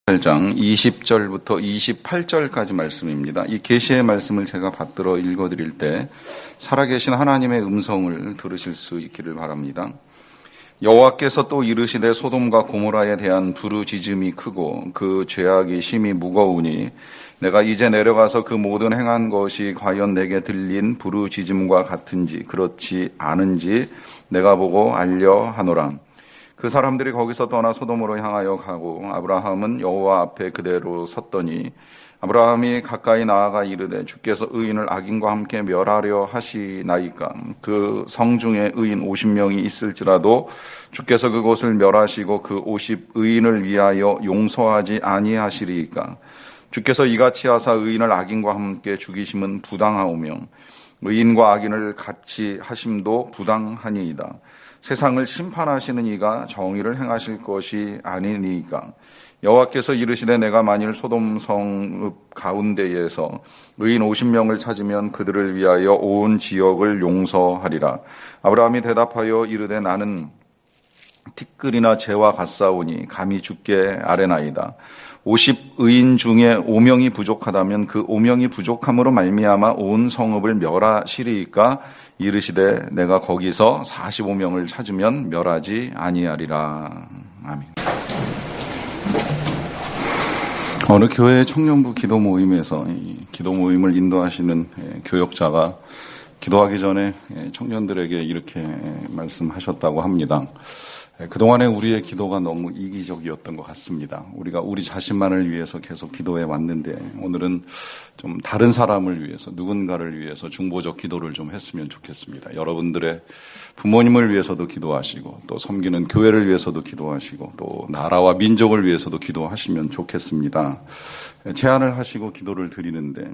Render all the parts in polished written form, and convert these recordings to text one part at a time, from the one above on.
8장 20절부터 28절까지 말씀입니다. 이 계시의 말씀을 제가 받들어 읽어드릴 때 살아계신 하나님의 음성을 들으실 수 있기를 바랍니다. 여호와께서 또 이르시되 소돔과 고모라에 대한 부르짖음이 크고 그 죄악이 심히 무거우니 내가 이제 내려가서 그 모든 행한 것이 과연 내게 들린 부르짖음과 같은지 그렇지 않은지 내가 보고 알려 하노라. 그 사람들이 거기서 떠나 소돔으로 향하여 가고 아브라함은 여호와 앞에 그대로 섰더니 아브라함이 가까이 나아가 이르되 주께서 의인을 악인과 함께 멸하려 하시나이까. 그 성 중에 의인 50명이 있을지라도 주께서 그곳을 멸하시고 그 50의인을 위하여 용서하지 아니하시리이까. 주께서 이같이 하사 의인을 악인과 함께 죽이심은 부당하오며 의인과 악인을 같이 하심도 부당하니이다. 세상을 심판하시는 이가 정의를 행하실 것이 아니니까. 여호와께서 이르시되 내가 만일 소돔 성읍 가운데에서 의인 50명을 찾으면 그들을 위하여 온 지역을 용서하리라. 아브라함이 대답하여 이르되 나는 티끌이나 재와 같사오니 감히 주께 아뢰나이다. 50의인 중에 5명이 부족하다면 그 5명이 부족함으로 말미암아 온 성읍을 멸하시리이까. 이르시되 내가 거기서 45명을 찾으면 멸하지 아니하리라. 아멘. 어느 교회 청년부 기도 모임에서 이 기도 모임을 인도하시는 교역자가 기도하기 전에 청년들에게 이렇게 말씀하셨다고 합니다. 그동안에 우리의 기도가 너무 이기적이었던 것 같습니다. 우리가 우리 자신만을 위해서 계속 기도해 왔는데 오늘은 좀 다른 사람을 위해서, 누군가를 위해서 중보적 기도를 좀 했으면 좋겠습니다. 여러분들의 부모님을 위해서도 기도하시고 또 섬기는 교회를 위해서도 기도하시고 또 나라와 민족을 위해서도 기도하시면 좋겠습니다. 제안을 하시고 기도를 드리는데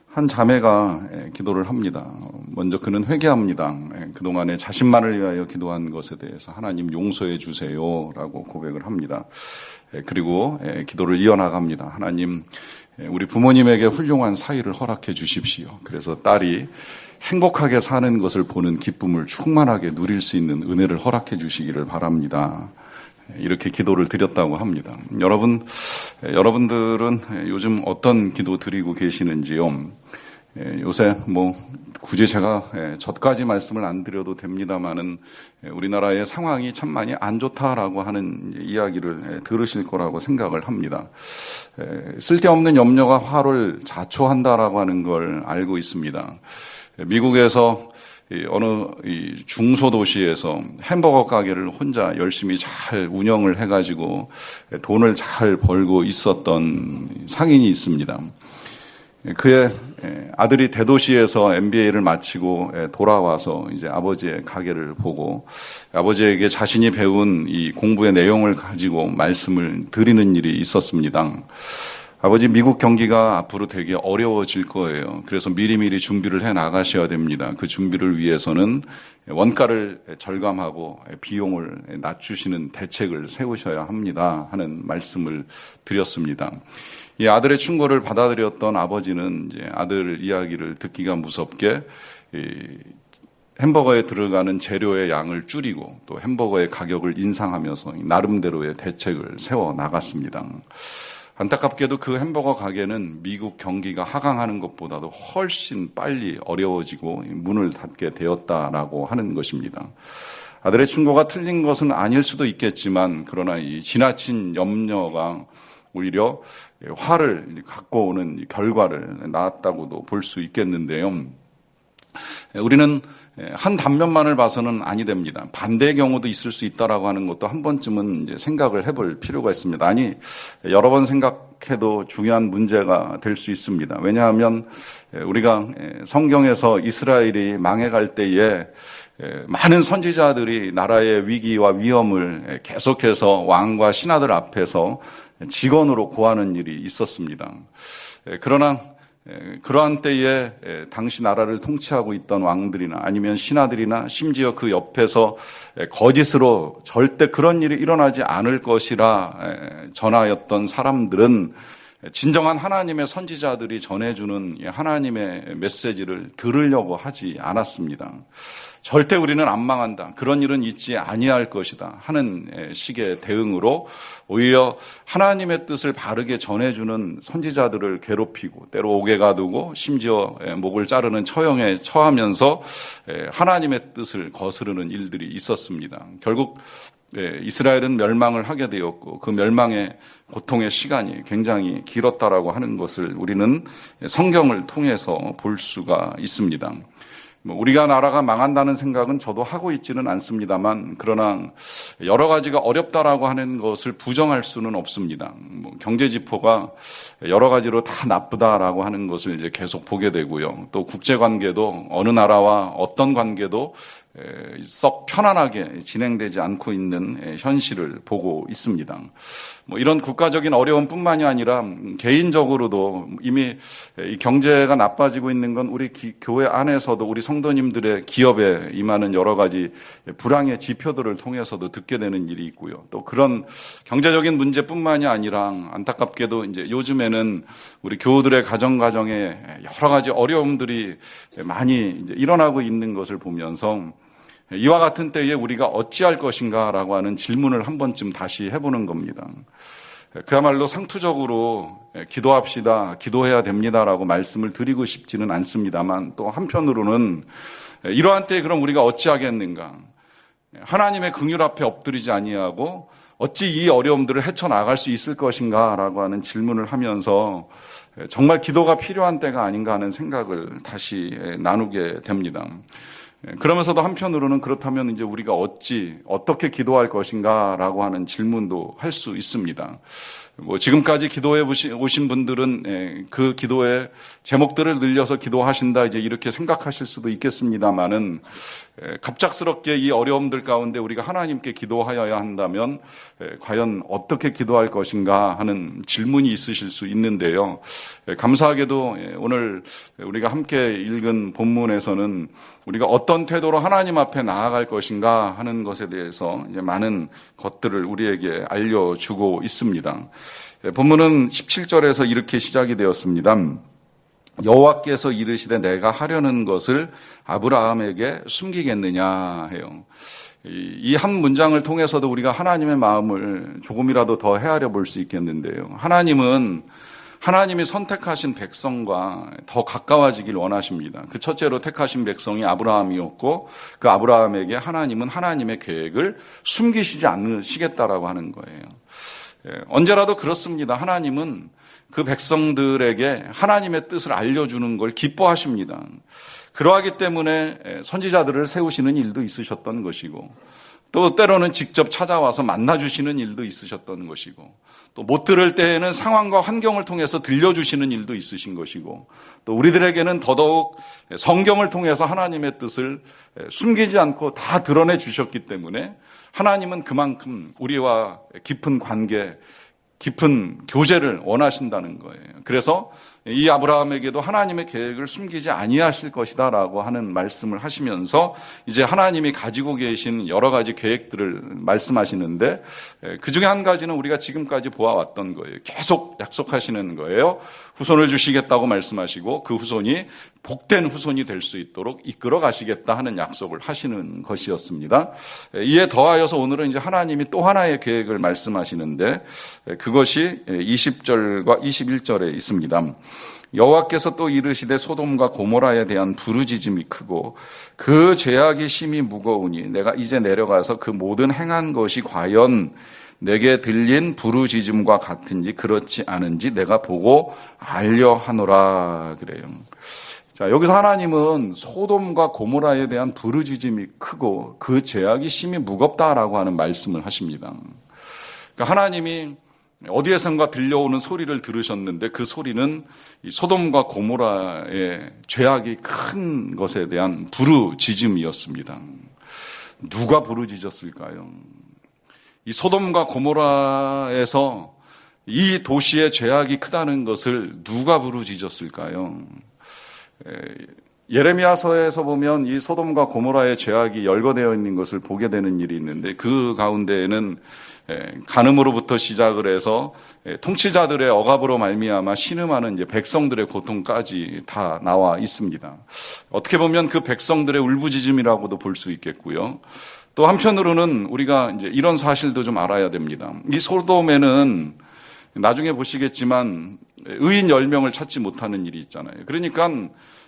한 자매가 기도를 합니다. 먼저 그는 회개합니다. 그동안에 자신만을 위하여 기도한 것에 대해서 하나님 용서해 주세요라고 고백을 합니다. 그리고 기도를 이어나갑니다. 하나님, 우리 부모님에게 훌륭한 사위를 허락해 주십시오. 그래서 딸이 행복하게 사는 것을 보는 기쁨을 충만하게 누릴 수 있는 은혜를 허락해 주시기를 바랍니다. 이렇게 기도를 드렸다고 합니다. 여러분들은 요즘 어떤 기도 드리고 계시는지요? 요새 굳이 제가 저까지 말씀을 안 드려도 됩니다만은 우리나라의 상황이 참 많이 안 좋다라고 하는 이야기를 들으실 거라고 생각을 합니다. 쓸데없는 염려가 화를 자초한다라고 하는 걸 알고 있습니다. 미국에서 어느 중소도시에서 햄버거 가게를 혼자 열심히 잘 운영을 해가지고 돈을 잘 벌고 있었던 상인이 있습니다. 그의 아들이 대도시에서 MBA를 마치고 돌아와서 이제 아버지의 가게를 보고 아버지에게 자신이 배운 이 공부의 내용을 가지고 말씀을 드리는 일이 있었습니다. 아버지, 미국 경기가 앞으로 되게 어려워질 거예요. 그래서 미리미리 준비를 해 나가셔야 됩니다. 그 준비를 위해서는 원가를 절감하고 비용을 낮추시는 대책을 세우셔야 합니다 하는 말씀을 드렸습니다. 이 아들의 충고를 받아들였던 아버지는 이제 아들 이야기를 듣기가 무섭게 햄버거에 들어가는 재료의 양을 줄이고 또 햄버거의 가격을 인상하면서 나름대로의 대책을 세워 나갔습니다. 안타깝게도 그 햄버거 가게는 미국 경기가 하강하는 것보다도 훨씬 빨리 어려워지고 문을 닫게 되었다라고 하는 것입니다. 아들의 충고가 틀린 것은 아닐 수도 있겠지만 그러나 이 지나친 염려가 오히려 화를 갖고 오는 결과를 낳았다고도 볼 수 있겠는데요. 우리는 한 단면만을 봐서는 아니 됩니다. 반대의 경우도 있을 수 있다라고 하는 것도 한 번쯤은 이제 생각을 해볼 필요가 있습니다. 아니, 여러 번 생각해도 중요한 문제가 될 수 있습니다. 왜냐하면 우리가 성경에서 이스라엘이 망해갈 때에 많은 선지자들이 나라의 위기와 위험을 계속해서 왕과 신하들 앞에서 직언으로 고하는 일이 있었습니다. 그러나 그러한 때에 당시 나라를 통치하고 있던 왕들이나 아니면 신하들이나 심지어 그 옆에서 거짓으로 절대 그런 일이 일어나지 않을 것이라 전하였던 사람들은 진정한 하나님의 선지자들이 전해주는 하나님의 메시지를 들으려고 하지 않았습니다. 절대 우리는 안 망한다, 그런 일은 있지 아니할 것이다 하는 식의 대응으로 오히려 하나님의 뜻을 바르게 전해주는 선지자들을 괴롭히고 때로 옥에 가두고 심지어 목을 자르는 처형에 처하면서 하나님의 뜻을 거스르는 일들이 있었습니다. 결국 이스라엘은 멸망을 하게 되었고 그 멸망의 고통의 시간이 굉장히 길었다라고 하는 것을 우리는 성경을 통해서 볼 수가 있습니다. 우리가 나라가 망한다는 생각은 저도 하고 있지는 않습니다만, 그러나 여러 가지가 어렵다라고 하는 것을 부정할 수는 없습니다. 경제 지표가 여러 가지로 다 나쁘다라고 하는 것을 이제 계속 보게 되고요. 또 국제 관계도 어느 나라와 어떤 관계도 썩 편안하게 진행되지 않고 있는 현실을 보고 있습니다. 이런 국가적인 어려움뿐만이 아니라 개인적으로도 이미 이 경제가 나빠지고 있는 건 우리 교회 안에서도 우리 성도님들의 기업에 임하는 여러 가지 불황의 지표들을 통해서도 듣게 되는 일이 있고요. 또 그런 경제적인 문제뿐만이 아니라 안타깝게도 이제 요즘에는 우리 교우들의 가정에 여러 가지 어려움들이 많이 이제 일어나고 있는 것을 보면서 이와 같은 때에 우리가 어찌할 것인가라고 하는 질문을 한 번쯤 다시 해보는 겁니다. 그야말로 상투적으로 기도합시다, 기도해야 됩니다라고 말씀을 드리고 싶지는 않습니다만, 또 한편으로는 이러한 때에 그럼 우리가 어찌하겠는가? 하나님의 긍휼 앞에 엎드리지 아니하고 어찌 이 어려움들을 헤쳐나갈 수 있을 것인가라고 하는 질문을 하면서 정말 기도가 필요한 때가 아닌가 하는 생각을 다시 나누게 됩니다. 그러면서도 한편으로는 그렇다면 이제 우리가 어떻게 기도할 것인가라고 하는 질문도 할 수 있습니다. 지금까지 기도해 오신 분들은 그 기도의 제목들을 늘려서 기도하신다 이제 이렇게 생각하실 수도 있겠습니다만은, 갑작스럽게 이 어려움들 가운데 우리가 하나님께 기도하여야 한다면 과연 어떻게 기도할 것인가 하는 질문이 있으실 수 있는데요. 감사하게도 오늘 우리가 함께 읽은 본문에서는 우리가 어떤 태도로 하나님 앞에 나아갈 것인가 하는 것에 대해서 이제 많은 것들을 우리에게 알려주고 있습니다. 본문은 17절에서 이렇게 시작이 되었습니다. 여호와께서 이르시되 내가 하려는 것을 아브라함에게 숨기겠느냐 해요. 이 한 문장을 통해서도 우리가 하나님의 마음을 조금이라도 더 헤아려 볼 수 있겠는데요. 하나님이 선택하신 백성과 더 가까워지길 원하십니다. 그 첫째로 택하신 백성이 아브라함이었고, 그 아브라함에게 하나님은 하나님의 계획을 숨기시지 않으시겠다라고 하는 거예요. 언제라도 그렇습니다. 하나님은 그 백성들에게 하나님의 뜻을 알려주는 걸 기뻐하십니다. 그러하기 때문에 선지자들을 세우시는 일도 있으셨던 것이고, 또 때로는 직접 찾아와서 만나주시는 일도 있으셨던 것이고, 또 못 들을 때에는 상황과 환경을 통해서 들려주시는 일도 있으신 것이고, 또 우리들에게는 더더욱 성경을 통해서 하나님의 뜻을 숨기지 않고 다 드러내 주셨기 때문에 하나님은 그만큼 우리와 깊은 관계, 깊은 교제를 원하신다는 거예요. 그래서 이 아브라함에게도 하나님의 계획을 숨기지 아니하실 것이다라고 하는 말씀을 하시면서 이제 하나님이 가지고 계신 여러 가지 계획들을 말씀하시는데, 그 중에 한 가지는 우리가 지금까지 보아왔던 거예요. 계속 약속하시는 거예요. 후손을 주시겠다고 말씀하시고 그 후손이 복된 후손이 될 수 있도록 이끌어 가시겠다 하는 약속을 하시는 것이었습니다. 이에 더하여서 오늘은 이제 하나님이 또 하나의 계획을 말씀하시는데, 그것이 20절과 21절에 있습니다. 여호와께서 또 이르시되 소돔과 고모라에 대한 부르짖음이 크고 그 죄악이 심히 무거우니 내가 이제 내려가서 그 모든 행한 것이 과연 내게 들린 부르짖음과 같은지 그렇지 않은지 내가 보고 알려 하노라 그래요. 자, 여기서 하나님은 소돔과 고모라에 대한 부르짖음이 크고 그 죄악이 심히 무겁다라고 하는 말씀을 하십니다. 그러니까 하나님이 어디에선가 들려오는 소리를 들으셨는데 그 소리는 이 소돔과 고모라의 죄악이 큰 것에 대한 부르짖음이었습니다. 누가 부르짖었을까요? 이 소돔과 고모라에서 이 도시의 죄악이 크다는 것을 누가 부르짖었을까요? 예레미야서에서 보면 이 소돔과 고모라의 죄악이 열거되어 있는 것을 보게 되는 일이 있는데 그 가운데에는 간음으로부터 시작을 해서 통치자들의 억압으로 말미암아 신음하는 이제 백성들의 고통까지 다 나와 있습니다. 어떻게 보면 그 백성들의 울부짖음이라고도 볼 수 있겠고요. 또 한편으로는 우리가 이제 이런 사실도 좀 알아야 됩니다. 이 소돔에는 나중에 보시겠지만 의인 10명을 찾지 못하는 일이 있잖아요. 그러니까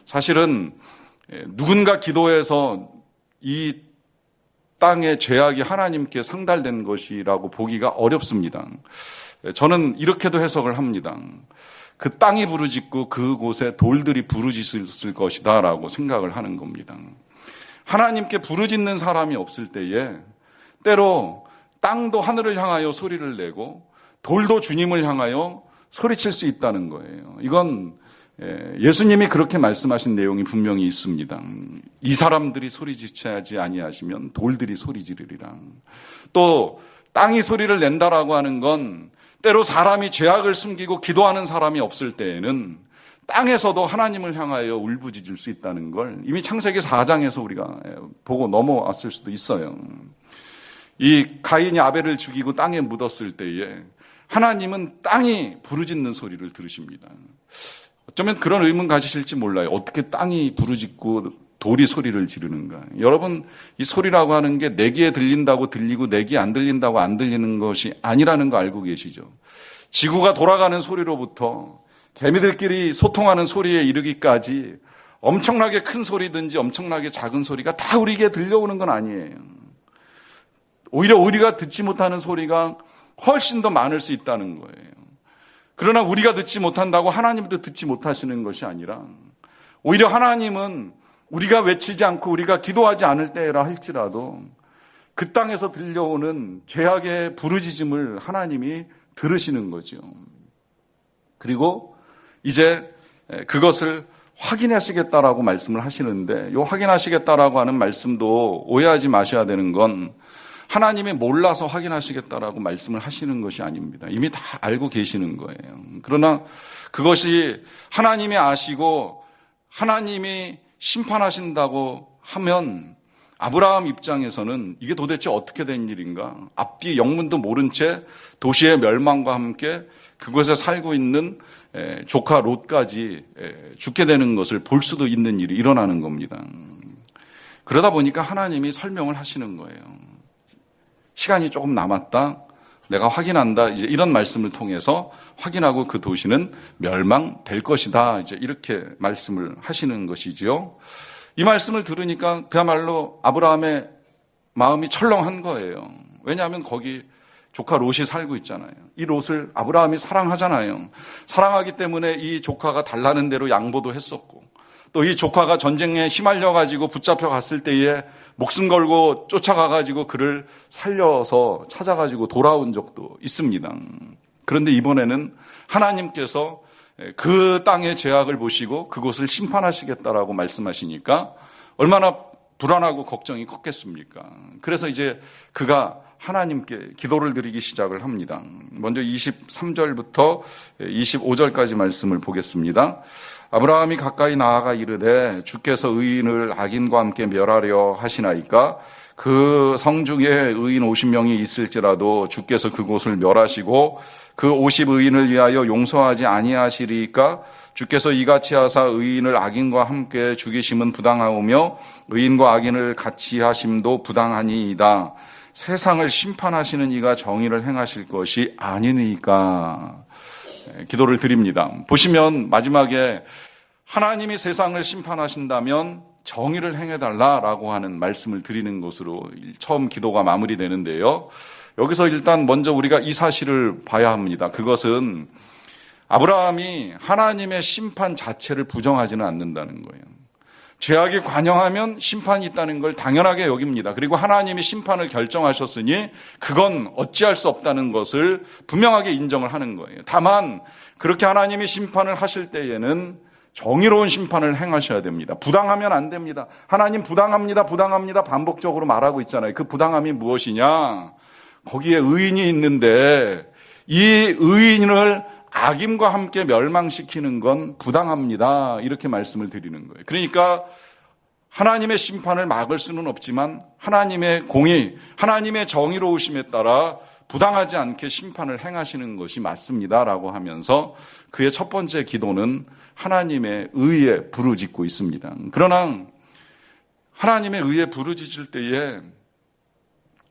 사실은 누군가 기도해서 이 땅의 죄악이 하나님께 상달된 것이라고 보기가 어렵습니다. 저는 이렇게도 해석을 합니다. 그 땅이 부르짖고 그곳에 돌들이 부르짖을 것이다 라고 생각을 하는 겁니다. 하나님께 부르짖는 사람이 없을 때에 때로 땅도 하늘을 향하여 소리를 내고 돌도 주님을 향하여 소리칠 수 있다는 거예요. 이건 예수님이 그렇게 말씀하신 내용이 분명히 있습니다. 이 사람들이 소리지르지 아니하시면 돌들이 소리지르리라. 또 땅이 소리를 낸다라고 하는 건 때로 사람이 죄악을 숨기고 기도하는 사람이 없을 때에는 땅에서도 하나님을 향하여 울부짖을 수 있다는 걸 이미 창세기 4장에서 우리가 보고 넘어왔을 수도 있어요. 이 가인이 아벨을 죽이고 땅에 묻었을 때에 하나님은 땅이 부르짖는 소리를 들으십니다. 어쩌면 그런 의문 가지실지 몰라요. 어떻게 땅이 부르짖고 돌이 소리를 지르는가. 여러분, 이 소리라고 하는 게 내 귀에 들린다고 들리고 내 귀에 안 들린다고 안 들리는 것이 아니라는 거 알고 계시죠? 지구가 돌아가는 소리로부터 개미들끼리 소통하는 소리에 이르기까지 엄청나게 큰 소리든지 엄청나게 작은 소리가 다 우리에게 들려오는 건 아니에요. 오히려 우리가 듣지 못하는 소리가 훨씬 더 많을 수 있다는 거예요. 그러나 우리가 듣지 못한다고 하나님도 듣지 못하시는 것이 아니라 오히려 하나님은 우리가 외치지 않고 우리가 기도하지 않을 때라 할지라도 그 땅에서 들려오는 죄악의 부르짖음을 하나님이 들으시는 거죠. 그리고 이제 그것을 확인하시겠다라고 말씀을 하시는데 이 확인하시겠다라고 하는 말씀도 오해하지 마셔야 되는 건 하나님이 몰라서 확인하시겠다라고 말씀을 하시는 것이 아닙니다. 이미 다 알고 계시는 거예요. 그러나 그것이 하나님이 아시고 하나님이 심판하신다고 하면 아브라함 입장에서는 이게 도대체 어떻게 된 일인가? 앞뒤 영문도 모른 채 도시의 멸망과 함께 그곳에 살고 있는 조카 롯까지 죽게 되는 것을 볼 수도 있는 일이 일어나는 겁니다. 그러다 보니까 하나님이 설명을 하시는 거예요. 시간이 조금 남았다. 내가 확인한다. 이제 이런 말씀을 통해서 확인하고 그 도시는 멸망될 것이다. 이제 이렇게 말씀을 하시는 것이지요. 이 말씀을 들으니까 그야말로 아브라함의 마음이 철렁한 거예요. 왜냐하면 거기 조카 롯이 살고 있잖아요. 이 롯을 아브라함이 사랑하잖아요. 사랑하기 때문에 이 조카가 달라는 대로 양보도 했었고 또 이 조카가 전쟁에 휘말려가지고 붙잡혀 갔을 때에 목숨 걸고 쫓아가가지고 그를 살려서 찾아가지고 돌아온 적도 있습니다. 그런데 이번에는 하나님께서 그 땅의 죄악을 보시고 그곳을 심판하시겠다라고 말씀하시니까 얼마나 불안하고 걱정이 컸겠습니까? 그래서 이제 그가 하나님께 기도를 드리기 시작을 합니다. 먼저 23절부터 25절까지 말씀을 보겠습니다. 아브라함이 가까이 나아가 이르되 주께서 의인을 악인과 함께 멸하려 하시나이까 그 성중에 의인 50명이 있을지라도 주께서 그곳을 멸하시고 그 50의인을 위하여 용서하지 아니하시리까 주께서 이같이 하사 의인을 악인과 함께 죽이심은 부당하오며 의인과 악인을 같이 하심도 부당하니이다. 세상을 심판하시는 이가 정의를 행하실 것이 아니니까. 기도를 드립니다. 보시면 마지막에 하나님이 세상을 심판하신다면 정의를 행해달라라고 하는 말씀을 드리는 것으로 처음 기도가 마무리되는데요. 여기서 일단 먼저 우리가 이 사실을 봐야 합니다. 그것은 아브라함이 하나님의 심판 자체를 부정하지는 않는다는 거예요. 죄악이 관영하면 심판이 있다는 걸 당연하게 여깁니다. 그리고 하나님이 심판을 결정하셨으니 그건 어찌할 수 없다는 것을 분명하게 인정을 하는 거예요. 다만 그렇게 하나님이 심판을 하실 때에는 정의로운 심판을 행하셔야 됩니다. 부당하면 안 됩니다. 하나님 부당합니다. 반복적으로 말하고 있잖아요. 그 부당함이 무엇이냐? 거기에 의인이 있는데 이 의인을 악임과 함께 멸망시키는 건 부당합니다. 이렇게 말씀을 드리는 거예요. 그러니까 하나님의 심판을 막을 수는 없지만 하나님의 공의, 하나님의 정의로우심에 따라 부당하지 않게 심판을 행하시는 것이 맞습니다라고 하면서 그의 첫 번째 기도는 하나님의 의에 부르짖고 있습니다. 그러나 하나님의 의에 부르짖을 때에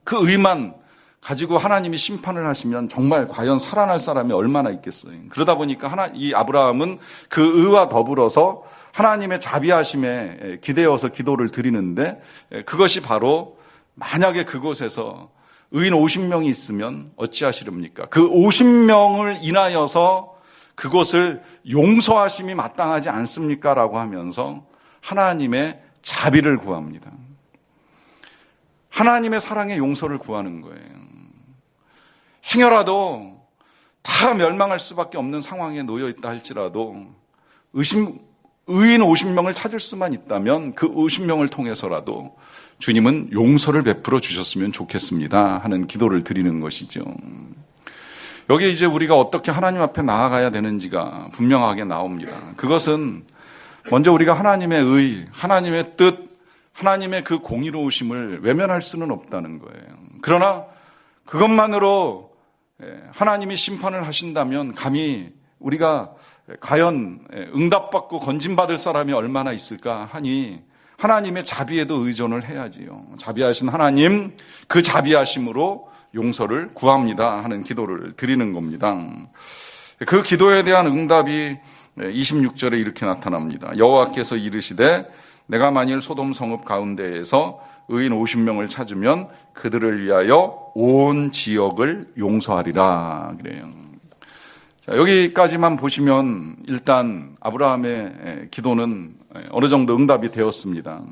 그 의만 가지고 하나님이 심판을 하시면 정말 과연 살아날 사람이 얼마나 있겠어요. 그러다 보니까 이 아브라함은 그 의와 더불어서 하나님의 자비하심에 기대어서 기도를 드리는데, 그것이 바로 만약에 그곳에서 의인 50명이 있으면 어찌하시렵니까? 그 50명을 인하여서 그곳을 용서하심이 마땅하지 않습니까? 라고 하면서 하나님의 자비를 구합니다. 하나님의 사랑의 용서를 구하는 거예요. 행여라도 다 멸망할 수밖에 없는 상황에 놓여 있다 할지라도 의인 50명을 찾을 수만 있다면 그 50명을 통해서라도 주님은 용서를 베풀어 주셨으면 좋겠습니다 하는 기도를 드리는 것이죠. 여기 이제 우리가 어떻게 하나님 앞에 나아가야 되는지가 분명하게 나옵니다. 그것은 먼저 우리가 하나님의 의, 하나님의 뜻, 하나님의 그 공의로우심을 외면할 수는 없다는 거예요. 그러나 그것만으로 하나님이 심판을 하신다면 감히 우리가 과연 응답받고 건진받을 사람이 얼마나 있을까 하니 하나님의 자비에도 의존을 해야지요. 자비하신 하나님, 그 자비하심으로 용서를 구합니다 하는 기도를 드리는 겁니다. 그 기도에 대한 응답이 26절에 이렇게 나타납니다. 여호와께서 이르시되 내가 만일 소돔 성읍 가운데에서 의인 50명을 찾으면 그들을 위하여 온 지역을 용서하리라 그래요. 자, 여기까지만 보시면 일단 아브라함의 기도는 어느 정도 응답이 되었습니다.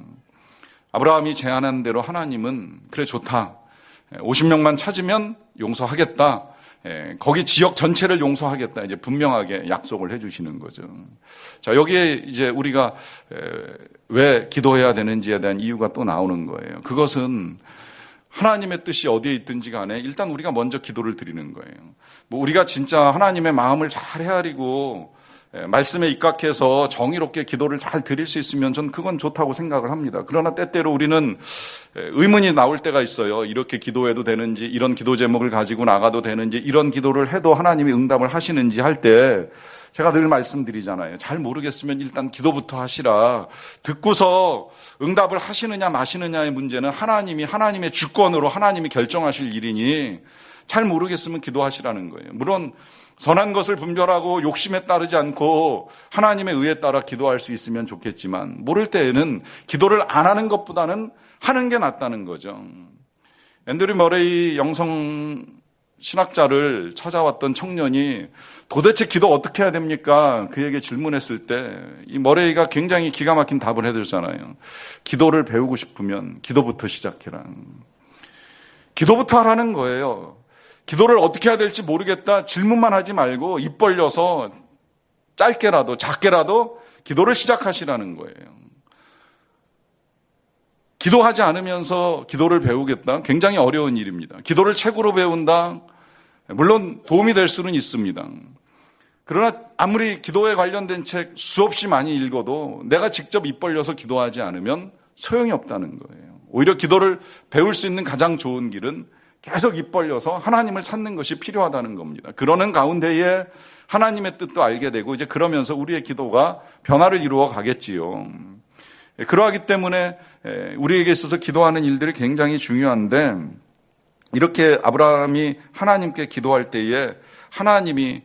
아브라함이 제안한 대로 하나님은 그래 좋다. 50명만 찾으면 용서하겠다. 거기 지역 전체를 용서하겠다. 이제 분명하게 약속을 해주시는 거죠. 자, 여기에 이제 우리가 왜 기도해야 되는지에 대한 이유가 또 나오는 거예요. 그것은 하나님의 뜻이 어디에 있든지 간에 일단 우리가 먼저 기도를 드리는 거예요. 뭐 우리가 진짜 하나님의 마음을 잘 헤아리고 말씀에 입각해서 정의롭게 기도를 잘 드릴 수 있으면 전 그건 좋다고 생각을 합니다. 그러나 때때로 우리는 의문이 나올 때가 있어요. 이렇게 기도해도 되는지, 이런 기도 제목을 가지고 나가도 되는지, 이런 기도를 해도 하나님이 응답을 하시는지 할 때 제가 늘 말씀드리잖아요. 잘 모르겠으면 일단 기도부터 하시라. 듣고서 응답을 하시느냐 마시느냐의 문제는 하나님의 주권으로 하나님이 결정하실 일이니 잘 모르겠으면 기도하시라는 거예요. 물론 선한 것을 분별하고 욕심에 따르지 않고 하나님의 의에 따라 기도할 수 있으면 좋겠지만 모를 때에는 기도를 안 하는 것보다는 하는 게 낫다는 거죠. 앤드류 머레이 영성 신학자를 찾아왔던 청년이 도대체 기도 어떻게 해야 됩니까? 그에게 질문했을 때 이 머레이가 굉장히 기가 막힌 답을 해줬잖아요. 기도를 배우고 싶으면 기도부터 시작해라. 기도부터 하라는 거예요. 기도를 어떻게 해야 될지 모르겠다 질문만 하지 말고 입 벌려서 짧게라도 작게라도 기도를 시작하시라는 거예요. 기도하지 않으면서 기도를 배우겠다? 굉장히 어려운 일입니다. 기도를 책으로 배운다? 물론 도움이 될 수는 있습니다. 그러나 아무리 기도에 관련된 책 수없이 많이 읽어도 내가 직접 입 벌려서 기도하지 않으면 소용이 없다는 거예요. 오히려 기도를 배울 수 있는 가장 좋은 길은 계속 입 벌려서 하나님을 찾는 것이 필요하다는 겁니다. 그러는 가운데에 하나님의 뜻도 알게 되고 이제 그러면서 우리의 기도가 변화를 이루어 가겠지요. 그러하기 때문에 우리에게 있어서 기도하는 일들이 굉장히 중요한데 이렇게 아브라함이 하나님께 기도할 때에 하나님이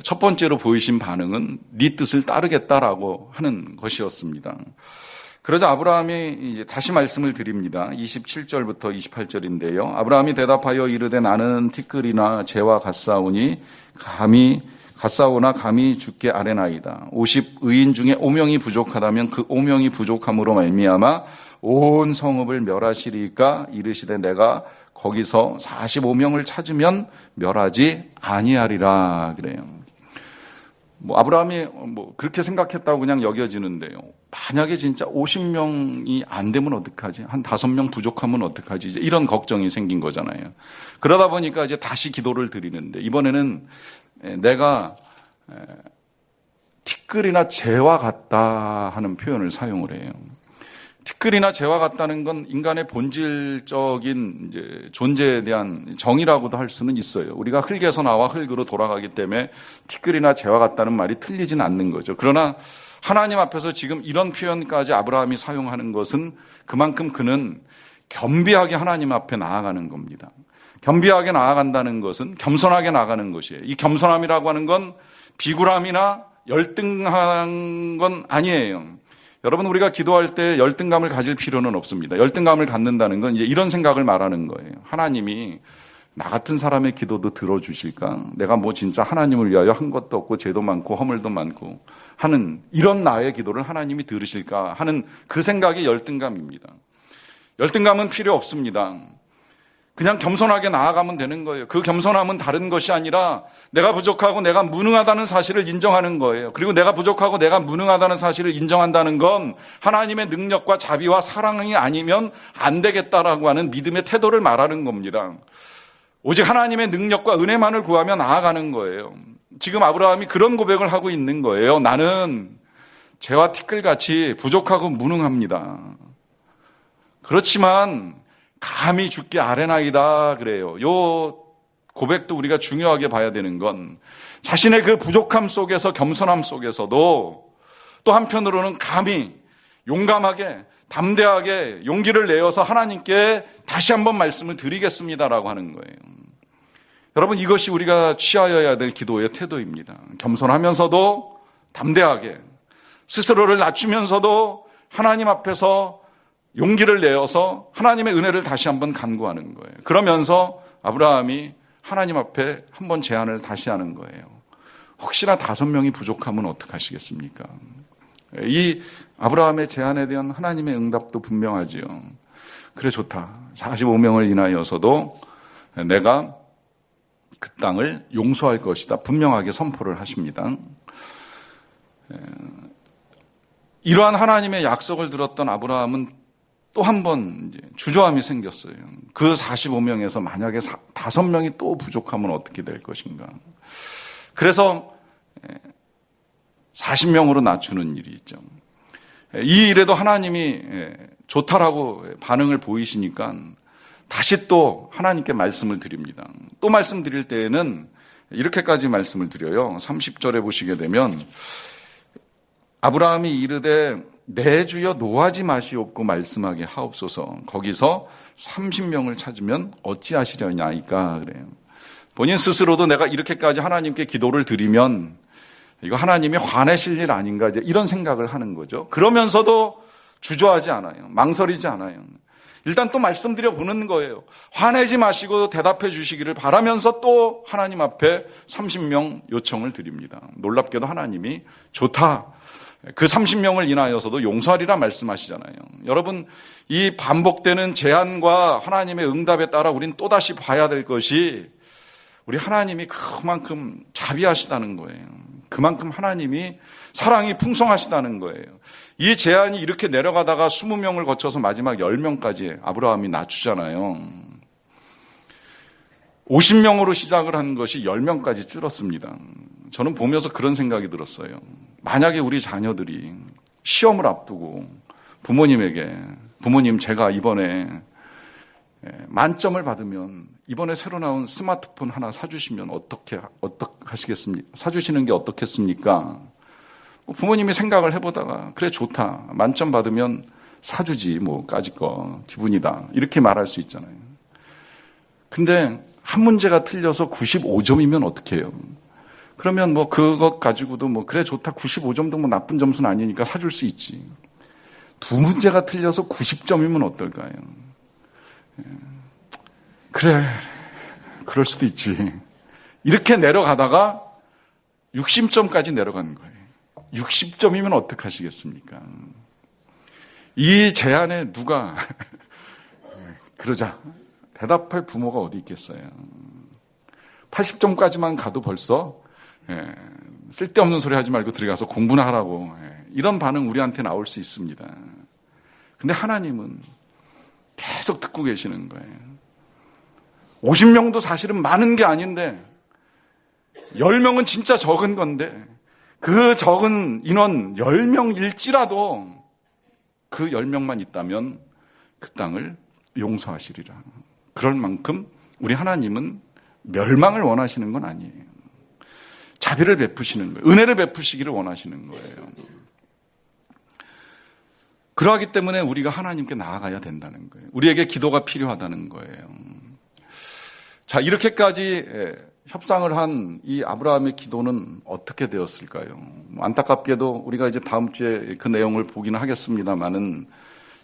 첫 번째로 보이신 반응은 네 뜻을 따르겠다라고 하는 것이었습니다. 그러자 아브라함이 이제 다시 말씀을 드립니다. 27절부터 28절인데요. 아브라함이 대답하여 이르되 나는 티끌이나 재와 같사오니 같사오나 감히 죽게 아뢰나이다. 50의인 중에 5명이 부족하다면 그 5명이 부족함으로 말미암아 온 성읍을 멸하시리까 이르시되 내가 거기서 45명을 찾으면 멸하지 아니하리라 그래요. 아브라함이 그렇게 생각했다고 그냥 여겨지는데요. 만약에 진짜 50명이 안 되면 어떡하지? 한 5명 부족하면 어떡하지? 이제 이런 걱정이 생긴 거잖아요. 그러다 보니까 이제 다시 기도를 드리는데 이번에는 내가 티끌이나 재와 같다 하는 표현을 사용을 해요. 티끌이나 재와 같다는 건 인간의 본질적인 이제 존재에 대한 정의라고도 할 수는 있어요. 우리가 흙에서 나와 흙으로 돌아가기 때문에 티끌이나 재와 같다는 말이 틀리진 않는 거죠. 그러나 하나님 앞에서 지금 이런 표현까지 아브라함이 사용하는 것은 그만큼 그는 겸비하게 하나님 앞에 나아가는 겁니다. 겸비하게 나아간다는 것은 겸손하게 나아가는 것이에요. 이 겸손함이라고 하는 건 비굴함이나 열등한 건 아니에요. 여러분, 우리가 기도할 때 열등감을 가질 필요는 없습니다. 열등감을 갖는다는 건 이제 이런 생각을 말하는 거예요. 하나님이 나 같은 사람의 기도도 들어주실까? 내가 뭐 진짜 하나님을 위하여 한 것도 없고 죄도 많고 허물도 많고 하는 이런 나의 기도를 하나님이 들으실까 하는 그 생각이 열등감입니다. 열등감은 필요 없습니다. 그냥 겸손하게 나아가면 되는 거예요. 그 겸손함은 다른 것이 아니라 내가 부족하고 내가 무능하다는 사실을 인정하는 거예요. 그리고 내가 부족하고 내가 무능하다는 사실을 인정한다는 건 하나님의 능력과 자비와 사랑이 아니면 안 되겠다라고 하는 믿음의 태도를 말하는 겁니다. 오직 하나님의 능력과 은혜만을 구하며 나아가는 거예요. 지금 아브라함이 그런 고백을 하고 있는 거예요. 나는 재와 티끌같이 부족하고 무능합니다. 그렇지만 감히 주께 아뢰나이다 그래요. 요 고백도 우리가 중요하게 봐야 되는 건 자신의 그 부족함 속에서 겸손함 속에서도 또 한편으로는 감히 용감하게 담대하게 용기를 내어서 하나님께 다시 한번 말씀을 드리겠습니다라고 하는 거예요. 여러분, 이것이 우리가 취하여야 될 기도의 태도입니다. 겸손하면서도 담대하게 스스로를 낮추면서도 하나님 앞에서 용기를 내어서 하나님의 은혜를 다시 한번 간구하는 거예요. 그러면서 아브라함이 하나님 앞에 한번 제안을 다시 하는 거예요. 혹시나 5명이 부족하면 어떡하시겠습니까? 이 아브라함의 제안에 대한 하나님의 응답도 분명하지요. 그래, 좋다. 45명을 인하여서도 내가 그 땅을 용서할 것이다. 분명하게 선포를 하십니다. 이러한 하나님의 약속을 들었던 아브라함은 또 한 번 주저함이 생겼어요. 그 45명에서 만약에 5명이 또 부족하면 어떻게 될 것인가. 그래서 40명으로 낮추는 일이 있죠. 이 일에도 하나님이 좋다라고 반응을 보이시니까 다시 또 하나님께 말씀을 드립니다. 또 말씀드릴 때에는 이렇게까지 말씀을 드려요. 30절에 보시게 되면 아브라함이 이르되 내 주여 노하지 마시옵고 말씀하게 하옵소서. 거기서 30명을 찾으면 어찌하시려냐이까 그래요. 본인 스스로도 내가 이렇게까지 하나님께 기도를 드리면 이거 하나님이 화내실 일 아닌가 이제 이런 생각을 하는 거죠. 그러면서도 주저하지 않아요. 망설이지 않아요. 일단 또 말씀드려 보는 거예요. 화내지 마시고 대답해 주시기를 바라면서 또 하나님 앞에 30명 요청을 드립니다. 놀랍게도 하나님이 좋다. 그 30명을 인하여서도 용서하리라 말씀하시잖아요. 여러분, 이 반복되는 제안과 하나님의 응답에 따라 우린 또다시 봐야 될 것이 우리 하나님이 그만큼 자비하시다는 거예요. 그만큼 하나님이 사랑이 풍성하시다는 거예요. 이 제안이 이렇게 내려가다가 20명을 거쳐서 마지막 10명까지 아브라함이 낮추잖아요. 50명으로 시작을 한 것이 10명까지 줄었습니다. 저는 보면서 그런 생각이 들었어요. 만약에 우리 자녀들이 시험을 앞두고 부모님 제가 이번에 만점을 받으면 이번에 새로 나온 스마트폰 하나 사주시면 어떻게 하시겠습니까? 사주시는 게 어떻겠습니까? 부모님이 생각을 해보다가 그래 좋다. 만점 받으면 사주지 뭐 까짓 거 기분이다. 이렇게 말할 수 있잖아요. 근데 한 문제가 틀려서 95점이면 어떻게 해요? 그러면 뭐 그것 가지고도 뭐 그래 좋다 95점도 뭐 나쁜 점수는 아니니까 사줄 수 있지. 2문제가 틀려서 90점이면 어떨까요? 그래 그럴 수도 있지. 이렇게 내려가다가 60점까지 내려가는 거예요. 60점이면 어떡하시겠습니까? 이 제안에 누가 그러자 대답할 부모가 어디 있겠어요? 80점까지만 가도 벌써 쓸데없는 소리 하지 말고 들어가서 공부나 하라고 이런 반응 우리한테 나올 수 있습니다. 근데 하나님은 계속 듣고 계시는 거예요. 50명도 사실은 많은 게 아닌데 10명은 진짜 적은 건데 그 적은 인원 10명일지라도 그 10명만 있다면 그 땅을 용서하시리라. 그럴 만큼 우리 하나님은 멸망을 원하시는 건 아니에요. 자비를 베푸시는 거예요. 은혜를 베푸시기를 원하시는 거예요. 그러하기 때문에 우리가 하나님께 나아가야 된다는 거예요. 우리에게 기도가 필요하다는 거예요. 자, 이렇게까지 협상을 한 이 아브라함의 기도는 어떻게 되었을까요? 안타깝게도 우리가 이제 다음 주에 그 내용을 보기는 하겠습니다만은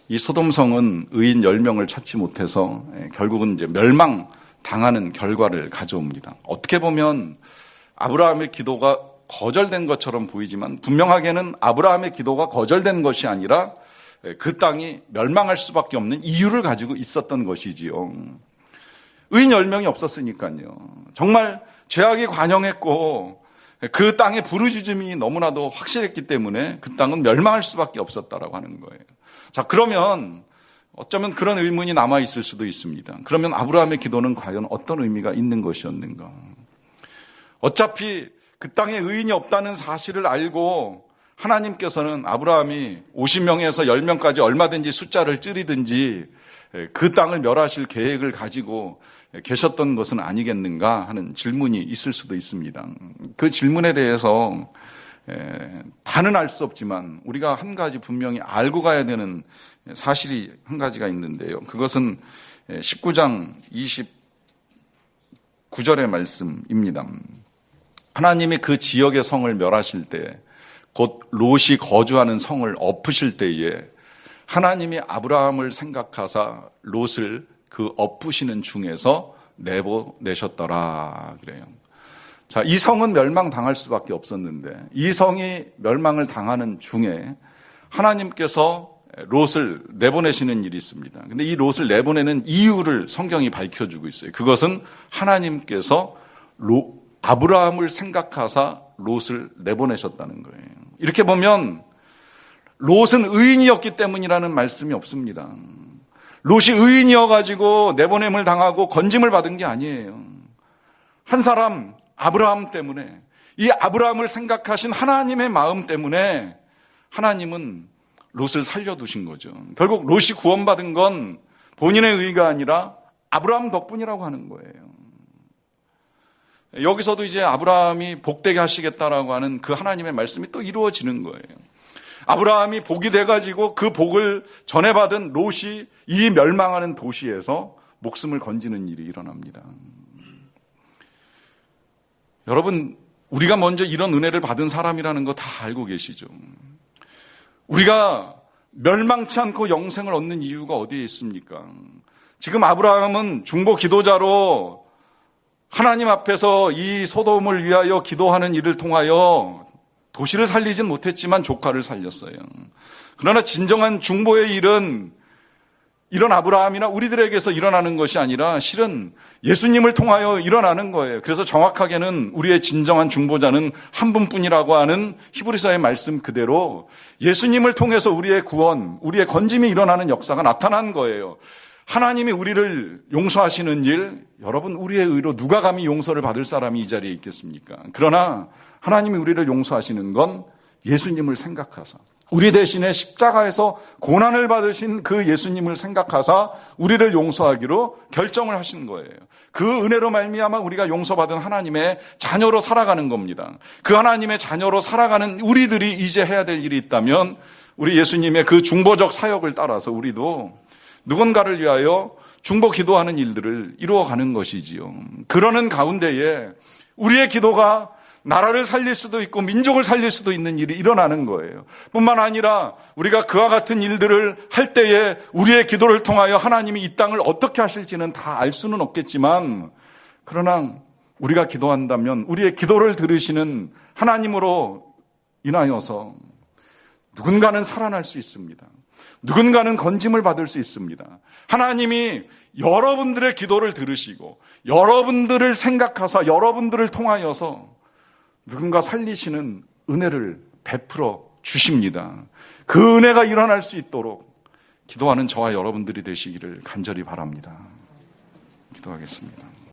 이 소돔성은 의인 10명을 찾지 못해서 결국은 이제 멸망당하는 결과를 가져옵니다. 어떻게 보면 아브라함의 기도가 거절된 것처럼 보이지만 분명하게는 아브라함의 기도가 거절된 것이 아니라 그 땅이 멸망할 수밖에 없는 이유를 가지고 있었던 것이지요. 의인 10명이 없었으니까요. 정말 죄악이 관영했고 그 땅의 부르짖음이 너무나도 확실했기 때문에 그 땅은 멸망할 수밖에 없었다라고 하는 거예요. 자, 그러면 어쩌면 그런 의문이 남아있을 수도 있습니다. 그러면 아브라함의 기도는 과연 어떤 의미가 있는 것이었는가? 어차피 그 땅에 의인이 없다는 사실을 알고 하나님께서는 아브라함이 50명에서 10명까지 얼마든지 숫자를 줄이든지 그 땅을 멸하실 계획을 가지고 계셨던 것은 아니겠는가 하는 질문이 있을 수도 있습니다. 그 질문에 대해서 다는 알 수 없지만 우리가 한 가지 분명히 알고 가야 되는 사실이 한 가지가 있는데요. 그것은 19장 29절의 말씀입니다. 하나님이 그 지역의 성을 멸하실 때, 곧 롯이 거주하는 성을 엎으실 때에 하나님이 아브라함을 생각하사 롯을 그 엎으시는 중에서 내보내셨더라 그래요. 자, 이 성은 멸망당할 수밖에 없었는데 이 성이 멸망을 당하는 중에 하나님께서 롯을 내보내시는 일이 있습니다. 근데 이 롯을 내보내는 이유를 성경이 밝혀주고 있어요. 그것은 하나님께서 아브라함을 생각하사 롯을 내보내셨다는 거예요. 이렇게 보면 롯은 의인이었기 때문이라는 말씀이 없습니다. 롯이 의인이어가지고 내보냄을 당하고 건짐을 받은 게 아니에요. 한 사람 아브라함 때문에, 이 아브라함을 생각하신 하나님의 마음 때문에 하나님은 롯을 살려두신 거죠. 결국 롯이 구원받은 건 본인의 의가 아니라 아브라함 덕분이라고 하는 거예요. 여기서도 이제 아브라함이 복되게 하시겠다라고 하는 그 하나님의 말씀이 또 이루어지는 거예요. 아브라함이 복이 돼가지고 그 복을 전해받은 롯이 이 멸망하는 도시에서 목숨을 건지는 일이 일어납니다. 여러분, 우리가 먼저 이런 은혜를 받은 사람이라는 거 다 알고 계시죠? 우리가 멸망치 않고 영생을 얻는 이유가 어디에 있습니까? 지금 아브라함은 중보 기도자로 하나님 앞에서 이 소돔을 위하여 기도하는 일을 통하여 도시를 살리진 못했지만 조카를 살렸어요. 그러나 진정한 중보의 일은 이런 아브라함이나 우리들에게서 일어나는 것이 아니라 실은 예수님을 통하여 일어나는 거예요. 그래서 정확하게는 우리의 진정한 중보자는 한 분뿐이라고 하는 히브리서의 말씀 그대로 예수님을 통해서 우리의 구원, 우리의 건짐이 일어나는 역사가 나타난 거예요. 하나님이 우리를 용서하시는 일, 여러분 우리의 의로 누가 감히 용서를 받을 사람이 이 자리에 있겠습니까? 그러나 하나님이 우리를 용서하시는 건 예수님을 생각하사, 우리 대신에 십자가에서 고난을 받으신 그 예수님을 생각하사 우리를 용서하기로 결정을 하신 거예요. 그 은혜로 말미암아 우리가 용서받은 하나님의 자녀로 살아가는 겁니다. 그 하나님의 자녀로 살아가는 우리들이 이제 해야 될 일이 있다면 우리 예수님의 그 중보적 사역을 따라서 우리도 누군가를 위하여 중보 기도하는 일들을 이루어가는 것이지요. 그러는 가운데에 우리의 기도가 나라를 살릴 수도 있고 민족을 살릴 수도 있는 일이 일어나는 거예요. 뿐만 아니라 우리가 그와 같은 일들을 할 때에 우리의 기도를 통하여 하나님이 이 땅을 어떻게 하실지는 다 알 수는 없겠지만, 그러나 우리가 기도한다면 우리의 기도를 들으시는 하나님으로 인하여서 누군가는 살아날 수 있습니다. 누군가는 건짐을 받을 수 있습니다. 하나님이 여러분들의 기도를 들으시고 여러분들을 생각하사 여러분들을 통하여서 누군가 살리시는 은혜를 베풀어 주십니다. 그 은혜가 일어날 수 있도록 기도하는 저와 여러분들이 되시기를 간절히 바랍니다. 기도하겠습니다.